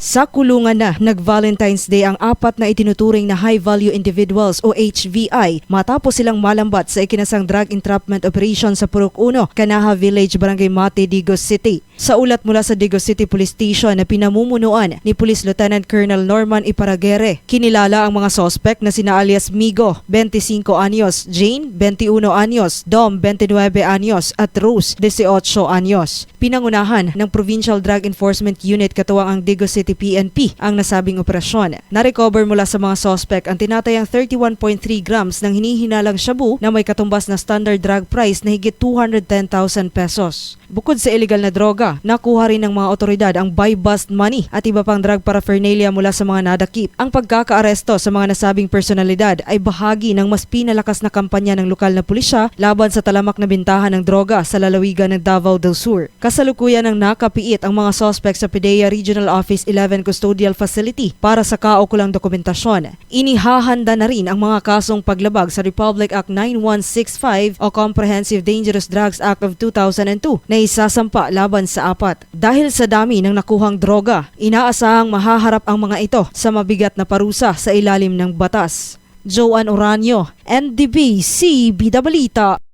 Sa kulungan na nag-Valentine's Day ang apat na itinuturing na high-value individuals o HVI matapos silang malambat sa ikinasang drug entrapment operation sa Purok 1, Canaha Village, Barangay Mate, Digos City. Sa ulat mula sa Digos City Police Station na pinamumunuan ni Police Lieutenant Colonel Norman Iparraguere, kinilala ang mga sospek na sina alias Migo, 25 anyos, Jane, 21 anyos, Dom, 29 anyos at Rose, 18 anyos. Pinangunahan ng Provincial Drug Enforcement Unit katuwang ang Digos City PNP ang nasabing operasyon. Narecover mula sa mga sospek ang tinatayang 31.3 grams ng hinihinalang shabu na may katumbas na standard drug price na higit 210,000 pesos. Bukod sa illegal na droga, nakuha rin ng mga otoridad ang buy-bust money at iba pang drug paraphernalia mula sa mga nadakip. Ang pagkakaaresto sa mga nasabing personalidad ay bahagi ng mas pinalakas na kampanya ng lokal na pulisya laban sa talamak na bintahan ng droga sa lalawigan ng Davao del Sur. Kasalukuyan ng nakapiit ang mga sospek sa PDEA Regional Office 11 Custodial Facility para sa kaukulang dokumentasyon. Inihahanda na rin ang mga kasong paglabag sa Republic Act 9165 o Comprehensive Dangerous Drugs Act of 2002 na isasampa laban sa apat. Dahil sa dami ng nakuhang droga, inaasahang mahaharap ang mga ito sa mabigat na parusa sa ilalim ng batas. Joanne Oranio, NDBC Bida Balita.